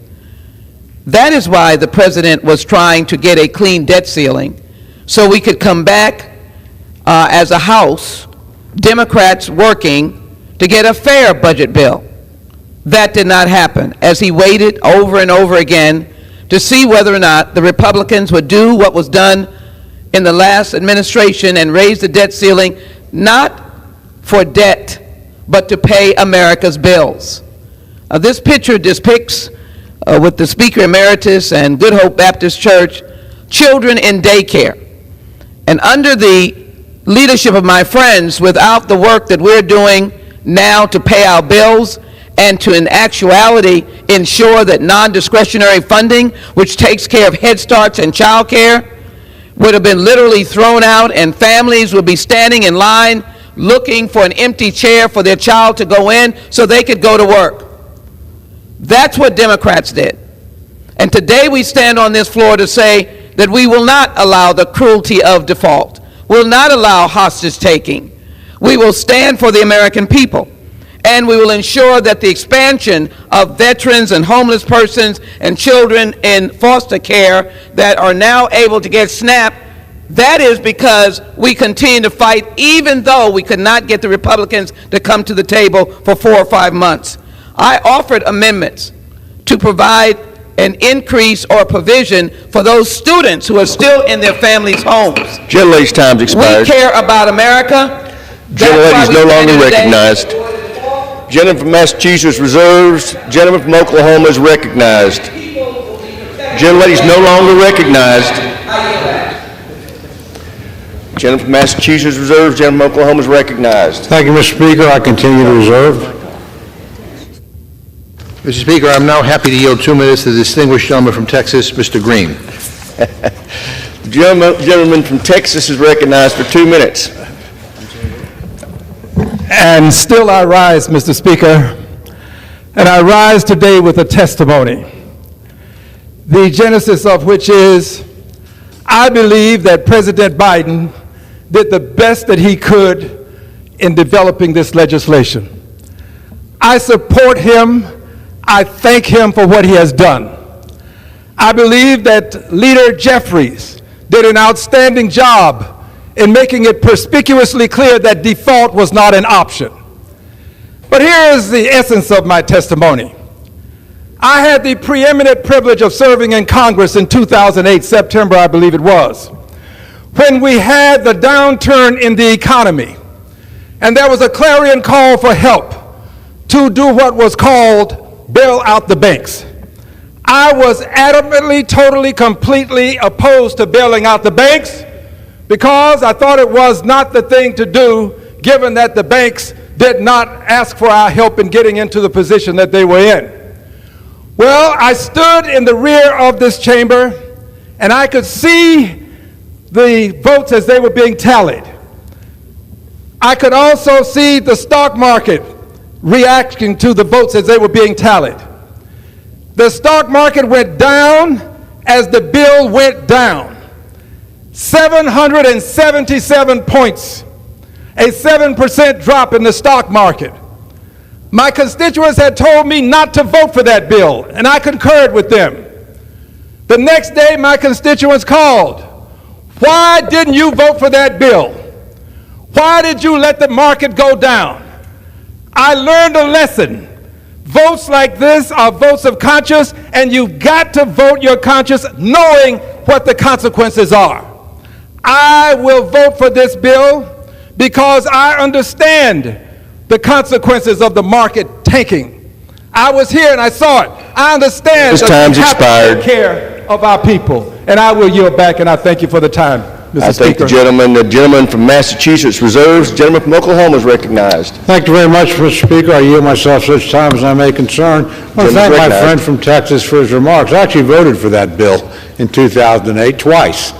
That is why the President was trying to get a clean debt ceiling, so we could come back as a House, Democrats working to get a fair budget bill. That did not happen, as he waited over and over again to see whether or not the Republicans would do what was done in the last administration and raise the debt ceiling, not for debt, but to pay America's bills. This picture depicts, with the Speaker Emeritus and Good Hope Baptist Church, children in daycare. And under the leadership of my friends, without the work that we're doing now to pay our bills and to, in actuality, ensure that non-discretionary funding, which takes care of Head Starts and child care, would have been literally thrown out, and families would be standing in line looking for an empty chair for their child to go in so they could go to work. That's what Democrats did. And today we stand on this floor to say that we will not allow the cruelty of default. We'll not allow hostage taking. We will stand for the American people. And we will ensure that the expansion of veterans and homeless persons and children in foster care that are now able to get SNAP, that is because we continue to fight even though we could not get the Republicans to come to the table for 4 or 5 months. I offered amendments to provide an increase or provision for those students who are still in their families' homes. Gentlelady's time's expired. We care about America. Gentlelady is no longer recognized. Gentleman from Massachusetts reserves. Gentleman from Oklahoma is recognized. Gentlelady is no longer recognized. Gentleman from Massachusetts reserves. Gentleman from Oklahoma is recognized. Thank you, Mr. Speaker. I continue to reserve. Mr. Speaker, I'm now happy to yield 2 minutes to the distinguished gentleman from Texas, Mr. Green. The gentleman from Texas is recognized for 2 minutes. And still I rise, Mr. Speaker, and I rise today with a testimony, the genesis of which is, I believe that President Biden did the best that he could in developing this legislation. I support him. I thank him for what he has done. I believe that Leader Jeffries did an outstanding job in making it perspicuously clear that default was not an option. But here is the essence of my testimony. I had the preeminent privilege of serving in Congress in 2008, September, I believe it was, when we had the downturn in the economy, and there was a clarion call for help to do what was called bail out the banks. I was adamantly, totally, completely opposed to bailing out the banks because I thought it was not the thing to do, given that the banks did not ask for our help in getting into the position that they were in. Well, I stood in the rear of this chamber, and I could see the votes as they were being tallied. I could also see the stock market reacting to the votes as they were being tallied. The stock market went down as the bill went down. 777 points, a 7% drop in the stock market. My constituents had told me not to vote for that bill, and I concurred with them. The next day, my constituents called. Why didn't you vote for that bill? Why did you let the market go down? I learned a lesson. Votes like this are votes of conscience, and you've got to vote your conscience knowing what the consequences are. I will vote for this bill because I understand the consequences of the market tanking. I was here and I saw it. I understand This time's that we have expired. to take care of our people, and I will yield back, and I thank you for the time, Mr. I thank Speaker. the gentleman from Massachusetts reserves. The gentleman from Oklahoma is recognized. Thank you very much, Mr. Speaker. I yield myself such time as I may concern. I want to Gentleman's thank my recognized. friend from Texas for his remarks. I actually voted for that bill in 2008 twice.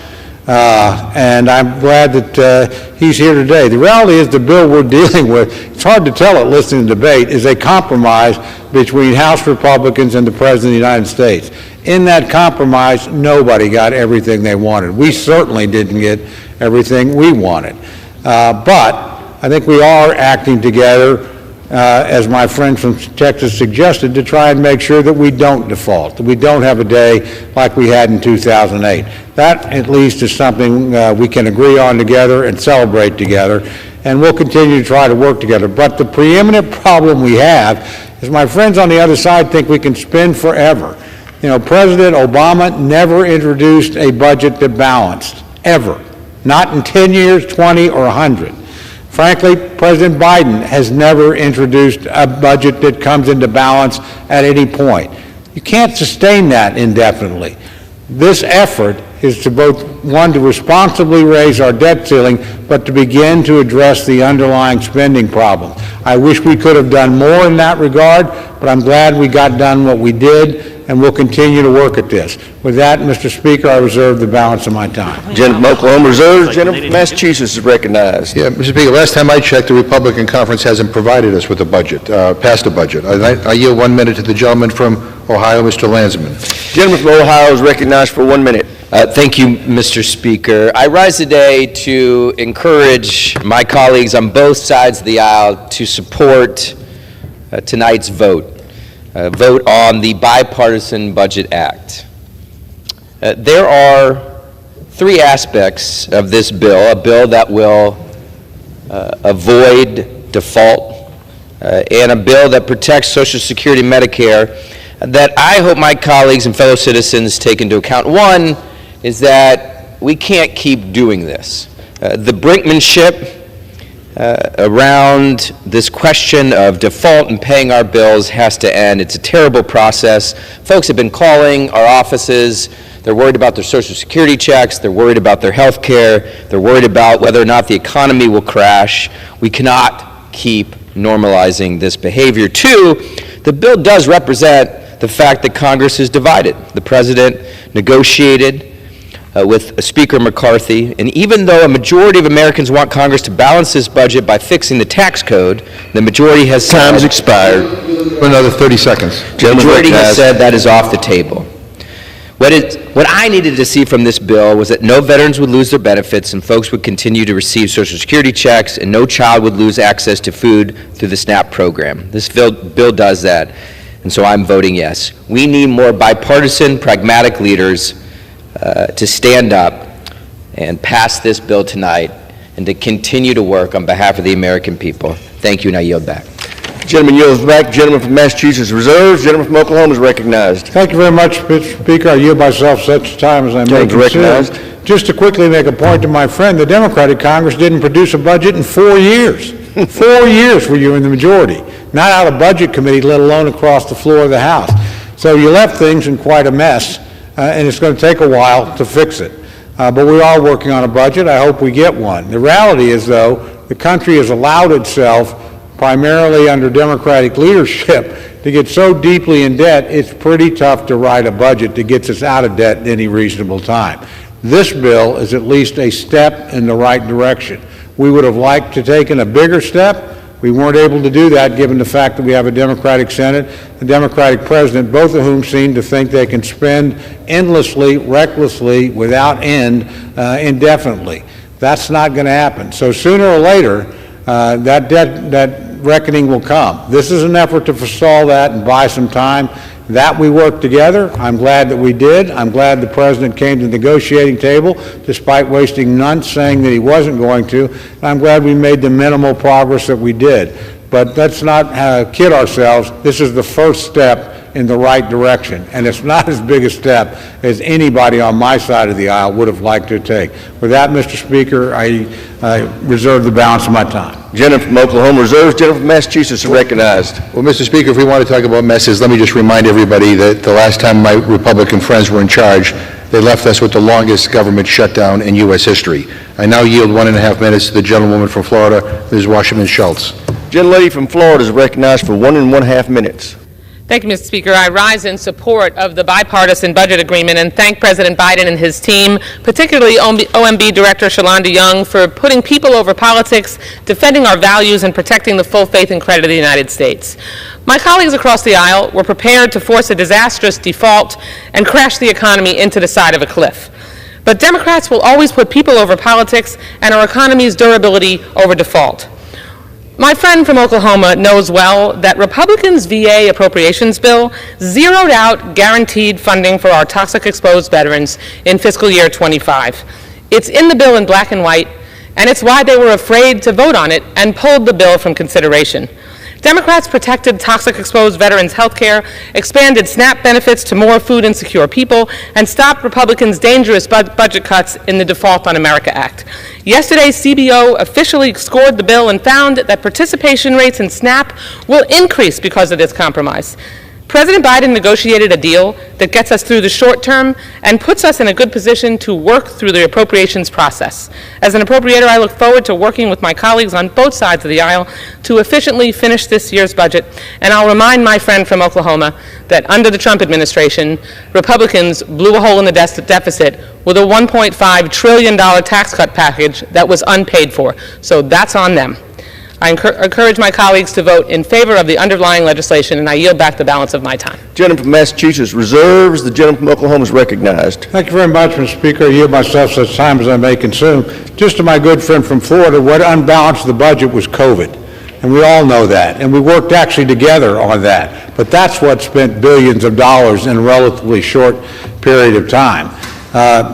And I'm glad that he's here today. The reality is the bill we're dealing with, it's hard to tell it listening to the debate, is a compromise between House Republicans and the President of the United States. In that compromise, nobody got everything they wanted. We certainly didn't get everything we wanted. But I think we are acting together, as my friend from Texas suggested, to try and make sure that we don't default, that we don't have a day like we had in 2008. That, at least, is something we can agree on together and celebrate together, and we'll continue to try to work together. But the preeminent problem we have is my friends on the other side think we can spend forever. You know, President Obama never introduced a budget that balanced, ever. Not in 10 years, 20, or 100. Frankly, President Biden has never introduced a budget that comes into balance at any point. You can't sustain that indefinitely. This effort is to both, one, to responsibly raise our debt ceiling, but to begin to address the underlying spending problem. I wish we could have done more in that regard, but I'm glad we got done what we did, and we'll continue to work at this. With that, Mr. Speaker, I reserve the balance of my time. Gentleman from Oklahoma reserves. Gentleman from Massachusetts is recognized. Yeah, Mr. Speaker, last time I checked, the Republican conference hasn't provided us with a budget, passed a budget. I yield 1 minute to the gentleman from Ohio, Mr. Landsman. Gentleman from Ohio is recognized for 1 minute. Thank you, Mr. Speaker. I rise today to encourage my colleagues on both sides of the aisle to support tonight's vote. Vote on the Bipartisan Budget Act. There are three aspects of this bill, a bill that will avoid default, and a bill that protects Social Security and Medicare, that I hope my colleagues and fellow citizens take into account. One is that we can't keep doing this. The brinkmanship around this question of default and paying our bills has to end. It's a terrible process. Folks have been calling our offices. They're worried about their Social Security checks. They're worried about their health care. They're worried about whether or not the economy will crash. We cannot keep normalizing this behavior. Two, the bill does represent the fact that Congress is divided. The President negotiated with Speaker McCarthy, and even though a majority of Americans want Congress to balance this budget by fixing the tax code, the majority has said... Time has expired. Another 30 seconds. The majority has said that is off the table. What I needed to see from this bill was that no veterans would lose their benefits and folks would continue to receive Social Security checks, and no child would lose access to food through the SNAP program. This bill does that, and so I'm voting yes. We need more bipartisan, pragmatic leaders to stand up and pass this bill tonight and to continue to work on behalf of the American people. Thank you, and I yield back. Gentleman yields back. Gentleman from Massachusetts reserves. Gentleman from Oklahoma is recognized. Thank you very much, Mr. Speaker. I yield myself such time as I may recognized. Just to quickly make a point to my friend, the Democratic Congress didn't produce a budget in 4 years. 4 years were you in the majority, not out of budget committee, let alone across the floor of the House. So you left things in quite a mess. And it's going to take a while to fix it. But we are working on a budget. I hope we get one. The reality is, though, the country has allowed itself, primarily under Democratic leadership, to get so deeply in debt, it's pretty tough to write a budget that gets us out of debt in any reasonable time. This bill is at least a step in the right direction. We would have liked to taken a bigger step. We weren't able to do that given the fact that we have a Democratic Senate, a Democratic President, both of whom seem to think they can spend endlessly, recklessly, without end, indefinitely. That's not going to happen. So sooner or later, that reckoning will come. This is an effort to forestall that and buy some time. That we worked together. I'm glad that we did. I'm glad the President came to the negotiating table despite wasting months saying that he wasn't going to. And I'm glad we made the minimal progress that we did. But let's not kid ourselves. This is the first step in the right direction, and it's not as big a step as anybody on my side of the aisle would have liked to take. With that, Mr. Speaker, I reserve the balance of my time. Gentleman from Oklahoma reserves. Gentleman from Massachusetts is recognized. Well, Mr. Speaker, if we want to talk about messes, let me just remind everybody that the last time my Republican friends were in charge, they left us with the longest government shutdown in U.S. history. I now yield 1.5 minutes to the gentlewoman from Florida, Ms. Washington Schultz. Gentlelady from Florida is recognized for 1.5 minutes. Thank you, Mr. Speaker. I rise in support of the bipartisan budget agreement and thank President Biden and his team, particularly OMB Director Shalonda Young, for putting people over politics, defending our values, and protecting the full faith and credit of the United States. My colleagues across the aisle were prepared to force a disastrous default and crash the economy into the side of a cliff. But Democrats will always put people over politics and our economy's durability over default. My friend from Oklahoma knows well that Republicans' VA appropriations bill zeroed out guaranteed funding for our toxic-exposed veterans in fiscal year 25. It's in the bill in black and white, and it's why they were afraid to vote on it and pulled the bill from consideration. Democrats protected toxic-exposed veterans' health care, expanded SNAP benefits to more food-insecure people, and stopped Republicans' dangerous budget cuts in the Default on America Act. Yesterday, CBO officially scored the bill and found that participation rates in SNAP will increase because of this compromise. President Biden negotiated a deal that gets us through the short term and puts us in a good position to work through the appropriations process. As an appropriator, I look forward to working with my colleagues on both sides of the aisle to efficiently finish this year's budget, and I'll remind my friend from Oklahoma that under the Trump administration, Republicans blew a hole in the deficit with a $1.5 trillion tax cut package that was unpaid for. So that's on them. I encourage my colleagues to vote in favor of the underlying legislation, and I yield back the balance of my time. Gentleman from Massachusetts reserves. The gentleman from Oklahoma is recognized. Thank you very much, Mr. Speaker. I yield myself such time as I may consume. Just to my good friend from Florida, what unbalanced the budget was COVID. And we all know that. And we worked actually together on that. But that's what spent billions of dollars in a relatively short period of time.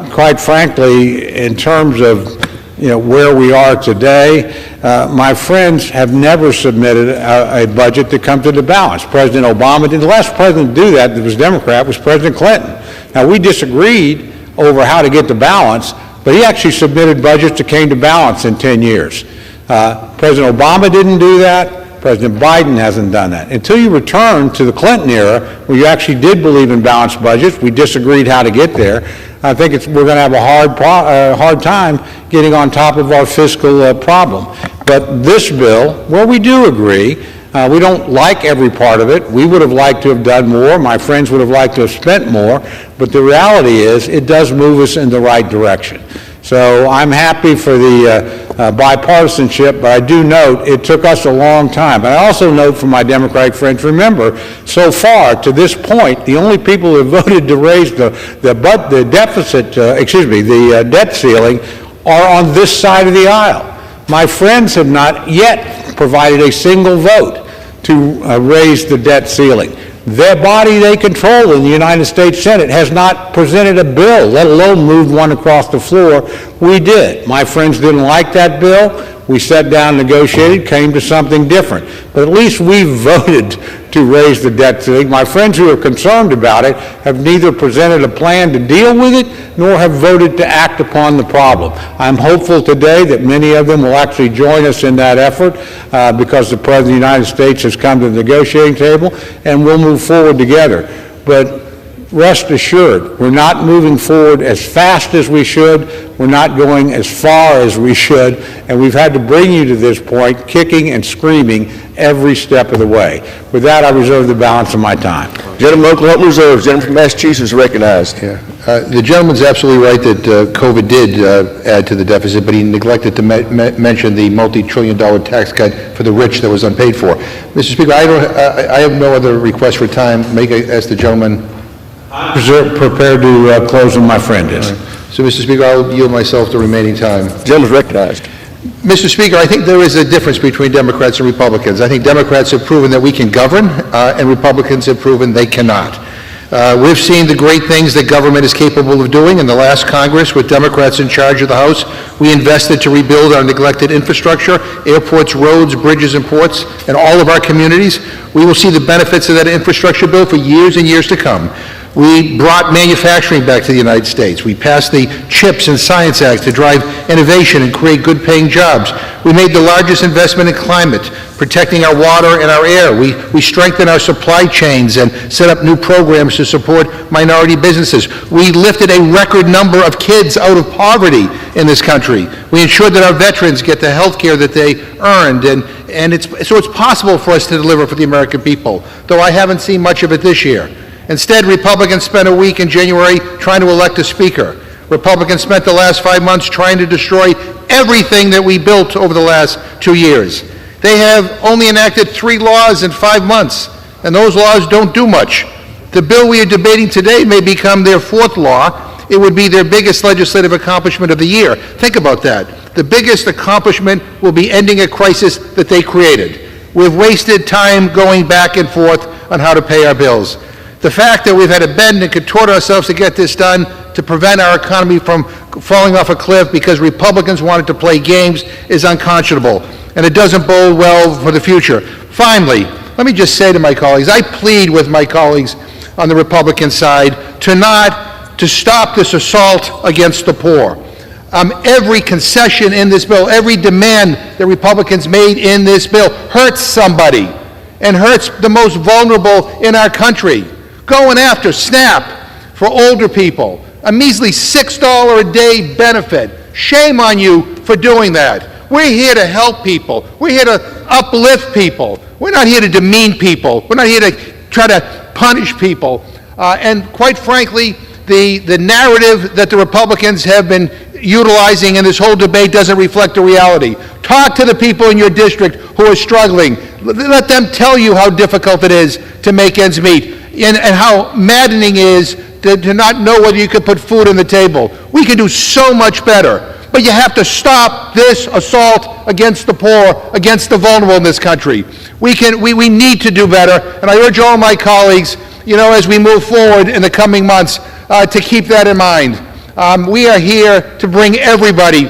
Quite frankly, in terms of where we are today, my friends have never submitted a budget that comes into balance. President Obama did. The last president to do that was Democrat, was President Clinton. Now, we disagreed over how to get to balance, but he actually submitted budgets that came to balance in 10 years. President Obama didn't do that. President Biden hasn't done that. Until you return to the Clinton era, where you actually did believe in balanced budgets, we disagreed how to get there. I think we're going to have a hard time getting on top of our fiscal problem. But this bill, well, we do agree. We don't like every part of it. We would have liked to have done more. My friends would have liked to have spent more. But the reality is it does move us in the right direction. So I'm happy for the bipartisanship, but I do note it took us a long time. But I also note from my Democratic friends, remember, so far to this point, the only people who have voted to raise the debt ceiling are on this side of the aisle. My friends have not yet provided a single vote to raise the debt ceiling. Their body they control in the United States Senate has not presented a bill, let alone moved one across the floor. We did. My friends didn't like that bill. We sat down, negotiated, came to something different. But at least we voted to raise the debt ceiling. My friends who are concerned about it have neither presented a plan to deal with it nor have voted to act upon the problem. I'm hopeful today that many of them will actually join us in that effort because the President of the United States has come to the negotiating table, and we'll move forward together. But rest assured, we're not moving forward as fast as we should. We're not going as far as we should, and we've had to bring you to this point, kicking and screaming every step of the way. With that, I reserve the balance of my time. Gentleman from Oklahoma reserves. Gentleman from Massachusetts recognized. Yeah. The gentleman's absolutely right that COVID did add to the deficit, but he neglected to mention the multi-trillion-dollar tax cut for the rich that was unpaid for. Mr. Speaker, I have no other request for time. May I ask the gentleman? Prepared to close when my friend is. Right. So, Mr. Speaker, I'll yield myself the remaining time. The gentleman is recognized. Mr. Speaker, I think there is a difference between Democrats and Republicans. I think Democrats have proven that we can govern, and Republicans have proven they cannot. We've seen the great things that government is capable of doing. In the last Congress, with Democrats in charge of the House, we invested to rebuild our neglected infrastructure, airports, roads, bridges, and ports, and all of our communities. We will see the benefits of that infrastructure bill for years and years to come. We brought manufacturing back to the United States. We passed the CHIPS and Science Act to drive innovation and create good-paying jobs. We made the largest investment in climate, protecting our water and our air. We strengthened our supply chains and set up new programs to support minority businesses. We lifted a record number of kids out of poverty in this country. We ensured that our veterans get the health care that they earned, and it's possible for us to deliver for the American people, though I haven't seen much of it this year. Instead, Republicans spent a week in January trying to elect a speaker. Republicans spent the last 5 months trying to destroy everything that we built over the last 2 years. They have only enacted 3 laws in 5 months, and those laws don't do much. The bill we are debating today may become their 4th law. It would be their biggest legislative accomplishment of the year. Think about that. The biggest accomplishment will be ending a crisis that they created. We've wasted time going back and forth on how to pay our bills. The fact that we've had to bend and contort ourselves to get this done to prevent our economy from falling off a cliff because Republicans wanted to play games is unconscionable, and it doesn't bode well for the future. Finally, let me just say to my colleagues, I plead with my colleagues on the Republican side to stop this assault against the poor. Every concession in this bill, every demand that Republicans made in this bill hurts somebody. and hurts the most vulnerable in our country. Going after SNAP for older people, a measly $6 a day benefit. Shame on you for doing that. We're here to help people. We're here to uplift people. We're not here to demean people. We're not here to try to punish people. And quite frankly, the narrative that the Republicans have been utilizing in this whole debate doesn't reflect the reality. Talk to the people in your district who are struggling. Let them tell you how difficult it is to make ends meet and how maddening it is to not know whether you could put food on the table. We can do so much better. But you have to stop this assault against the poor, against the vulnerable in this country. We need to do better, and I urge all my colleagues, as we move forward in the coming months, to keep that in mind. We are here to bring everybody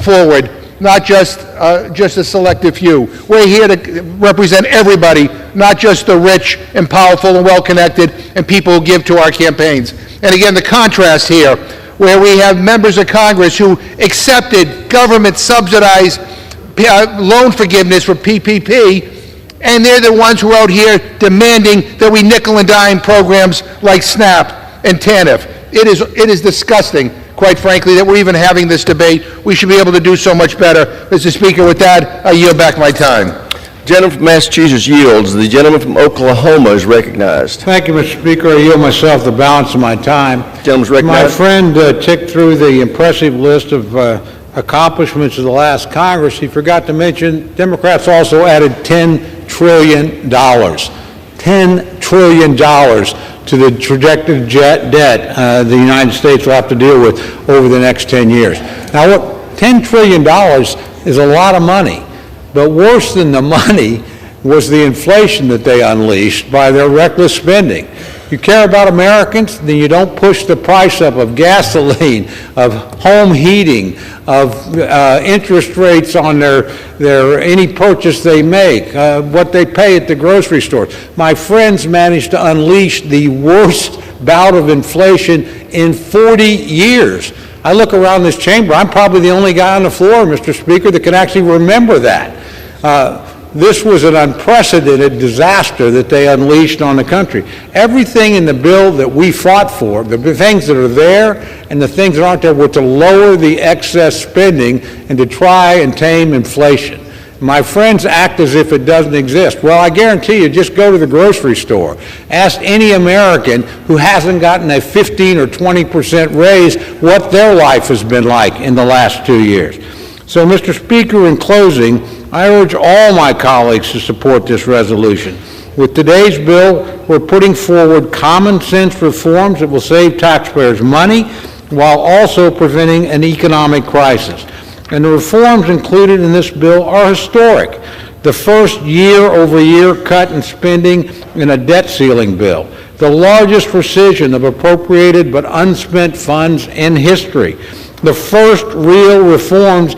forward, not just a selective few. We're here to represent everybody, not just the rich and powerful and well-connected and people who give to our campaigns. And again, the contrast here, where we have members of Congress who accepted government-subsidized loan forgiveness for PPP, and they're the ones who are out here demanding that we nickel and dime programs like SNAP and TANF. It is disgusting, quite frankly, that we're even having this debate. We should be able to do so much better. Mr. Speaker, with that, I yield back my time. Gentleman from Massachusetts yields. The gentleman from Oklahoma is recognized. Thank you, Mr. Speaker. I yield myself the balance of my time. Gentleman's recognized. My friend ticked through the impressive list of accomplishments of the last Congress. He forgot to mention Democrats also added $10 trillion. $10 trillion to the projected debt the United States will have to deal with over the next 10 years. Now, $10 trillion is a lot of money. But worse than the money was the inflation that they unleashed by their reckless spending. You care about Americans, then you don't push the price up of gasoline, of home heating, of interest rates on their any purchase they make, what they pay at the grocery store. My friends managed to unleash the worst bout of inflation in 40 years. I look around this chamber, I'm probably the only guy on the floor, Mr. Speaker, that can actually remember that. This was an unprecedented disaster that they unleashed on the country. Everything in the bill that we fought for, the things that are there and the things that aren't there, were to lower the excess spending and to try and tame inflation. My friends act as if it doesn't exist. Well, I guarantee you, just go to the grocery store. Ask any American who hasn't gotten a 15 or 20% raise what their life has been like in the last 2 years. So, Mr. Speaker, in closing, I urge all my colleagues to support this resolution. With today's bill, we're putting forward common sense reforms that will save taxpayers money while also preventing an economic crisis. And the reforms included in this bill are historic. The first year-over-year cut in spending in a debt ceiling bill, the largest rescission of appropriated but unspent funds in history, the first real reforms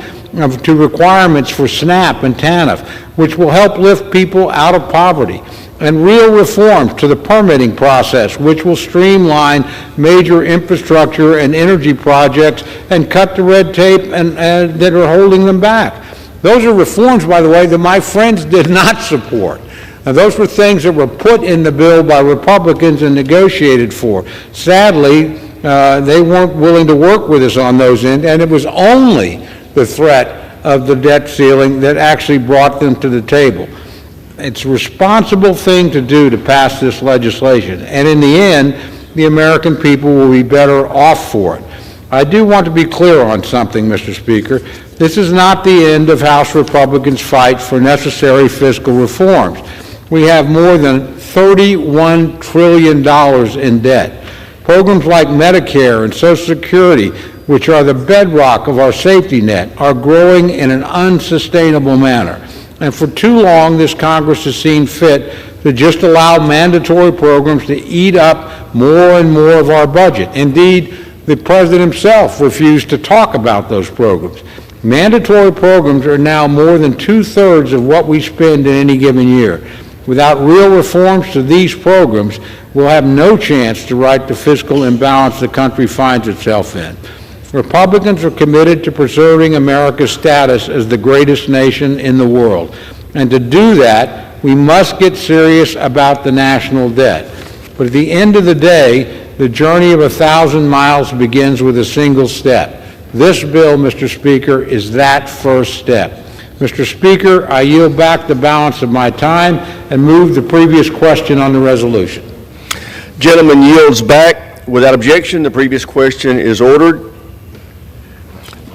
to requirements for SNAP and TANF, which will help lift people out of poverty, and real reforms to the permitting process, which will streamline major infrastructure and energy projects and cut the red tape that are holding them back. Those are reforms, by the way, that my friends did not support. Now, those were things that were put in the bill by Republicans and negotiated for. Sadly, they weren't willing to work with us on those ends, and it was only the threat of the debt ceiling that actually brought them to the table. It's a responsible thing to do to pass this legislation, and in the end, the American people will be better off for it. I do want to be clear on something, Mr. Speaker. This is not the end of House Republicans' fight for necessary fiscal reforms. We have more than $31 trillion in debt. Programs like Medicare and Social Security, which are the bedrock of our safety net, are growing in an unsustainable manner. And for too long, this Congress has seen fit to just allow mandatory programs to eat up more and more of our budget. Indeed, the President himself refused to talk about those programs. Mandatory programs are now more than 2/3 of what we spend in any given year. Without real reforms to these programs, we'll have no chance to right the fiscal imbalance the country finds itself in. Republicans are committed to preserving America's status as the greatest nation in the world. And to do that, We must get serious about the national debt. But at the end of the day, the journey of 1,000 miles begins with a single step. This bill, Mr. Speaker, is that first step. Mr. Speaker, I yield back the balance of my time and move the previous question on the resolution. Gentleman yields back. Without objection, the previous question is ordered.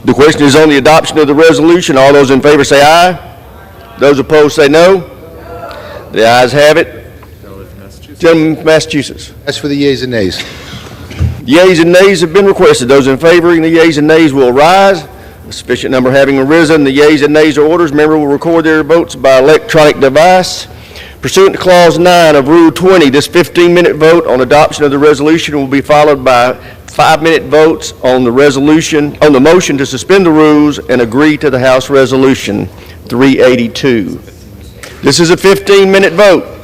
The question is on the adoption of the resolution. All those in favor say aye. Those opposed say no. The ayes have it. Gentleman from Massachusetts. As for the yeas and nays. Yeas and nays have been requested. Those in favoring the yeas and nays will rise. A sufficient number having arisen, the yeas and nays are orders. Member will record their votes by electronic device. Pursuant to Clause 9 of Rule 20, this 15-minute vote on adoption of the resolution will be followed by 5-minute votes on the resolution, on the motion to suspend the rules and agree to the House Resolution 382. This is a 15-minute vote.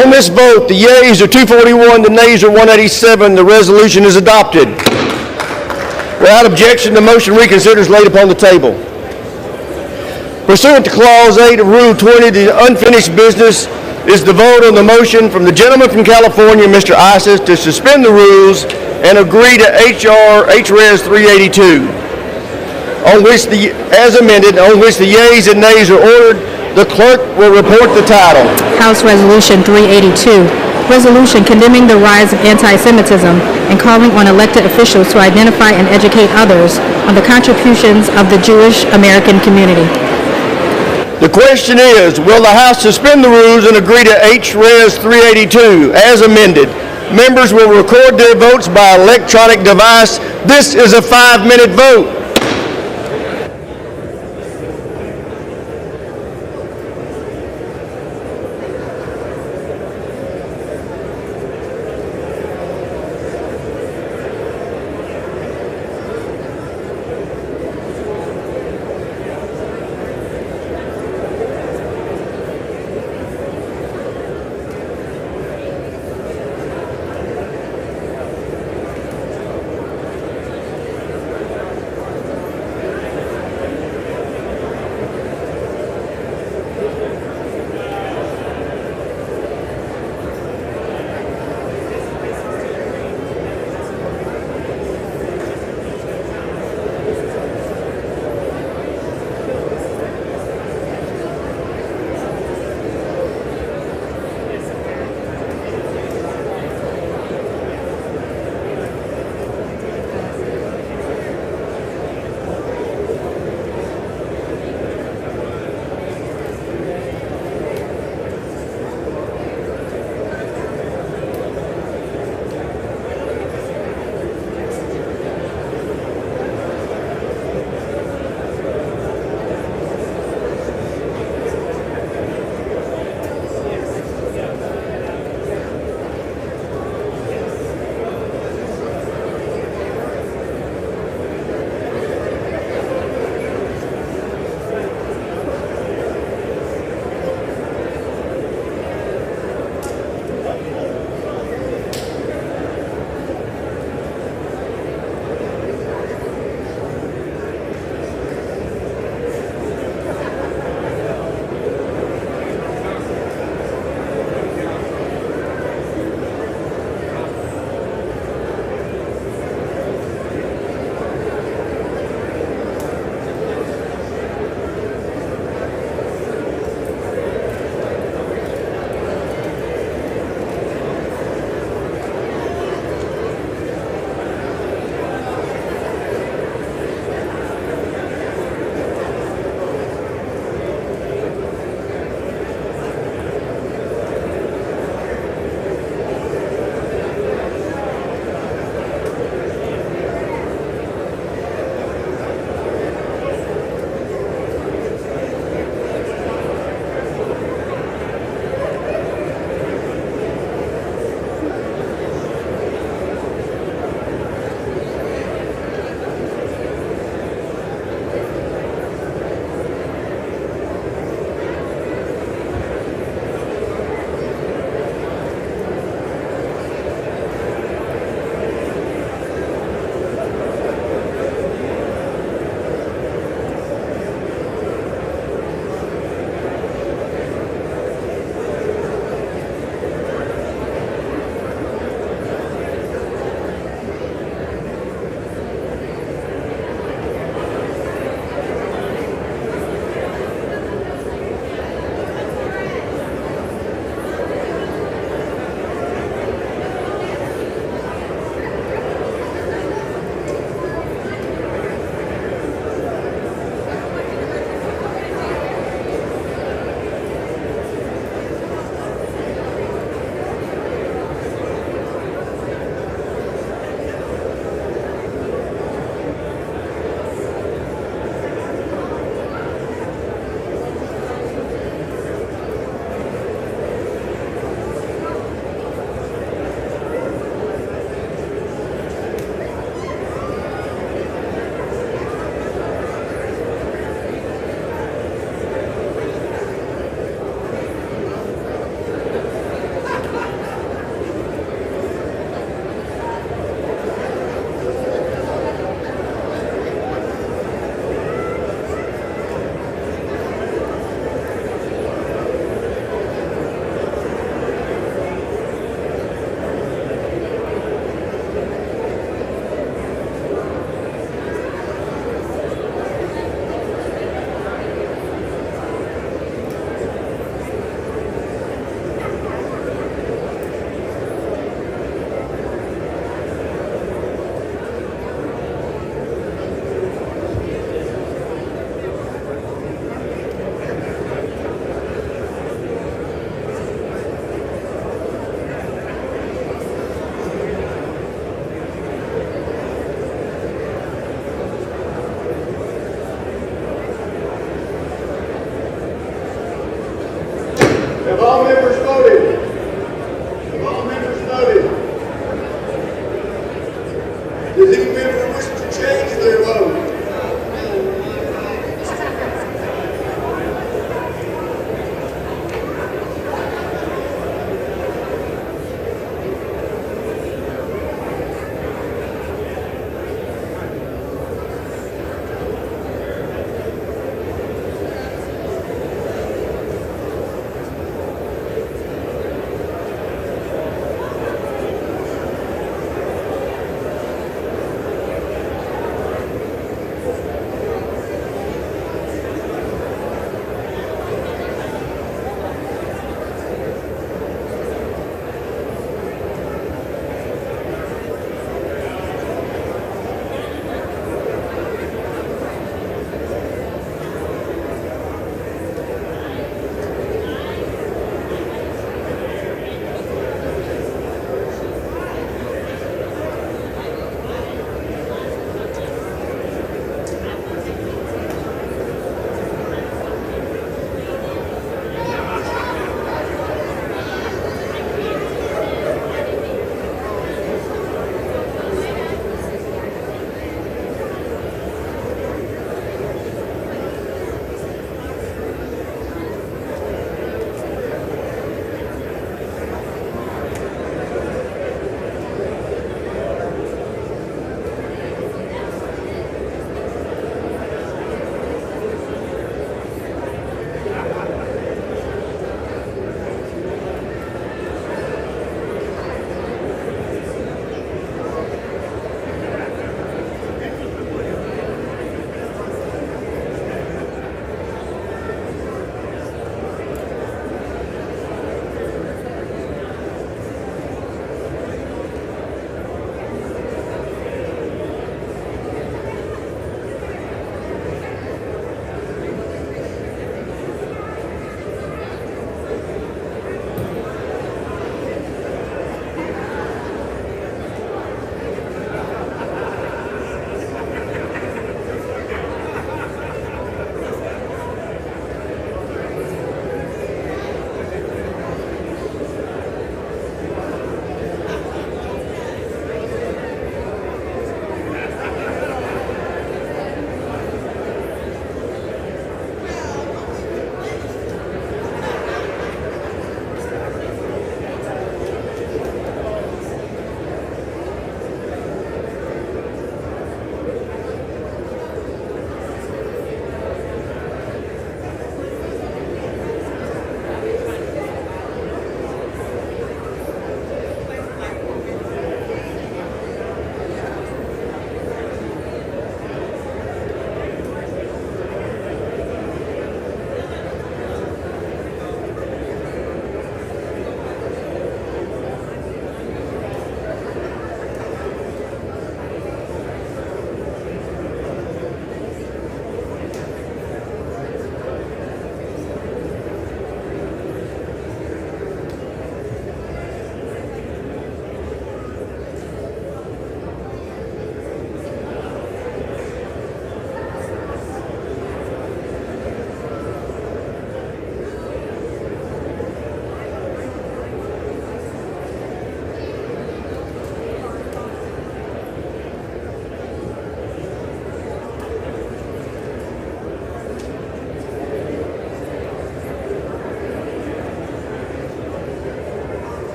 On this vote, the yeas are 241, the nays are 187. The resolution is adopted. Without objection, the motion reconsidered is laid upon the table. Pursuant to Clause 8 of Rule 20, the unfinished business is the vote on the motion from the gentleman from California, Mr. Isis, to suspend the rules and agree to HRES 382, as amended, on which the yeas and nays are ordered. The clerk will report the title. House Resolution 382, resolution condemning the rise of anti-Semitism and calling on elected officials to identify and educate others on the contributions of the Jewish American community. The question is, will the House suspend the rules and agree to HRES 382 as amended? Members will record their votes by electronic device. This is a 5-minute vote.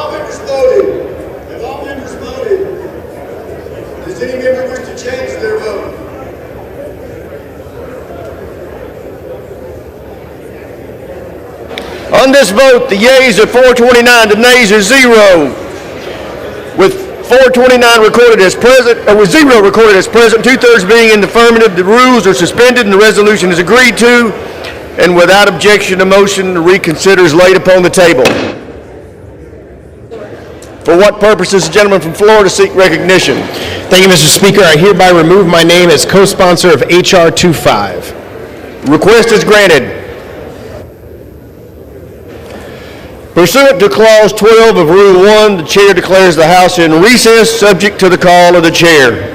all members voted? Have all members voted? Does any member wish to change their vote? On this vote, the yeas are 429, the nays are 0. With 429 recorded as present, or with 0 recorded as present, 2/3 being in the affirmative, the rules are suspended and the resolution is agreed to, and without objection, a motion to reconsider is laid upon the table. For what purpose is the gentleman from Florida seek recognition? Thank you, Mr. Speaker. I hereby remove my name as co-sponsor of H.R. 25. Request is granted. Pursuant to Clause 12 of Rule 1, the Chair declares the House in recess, subject to the call of the Chair.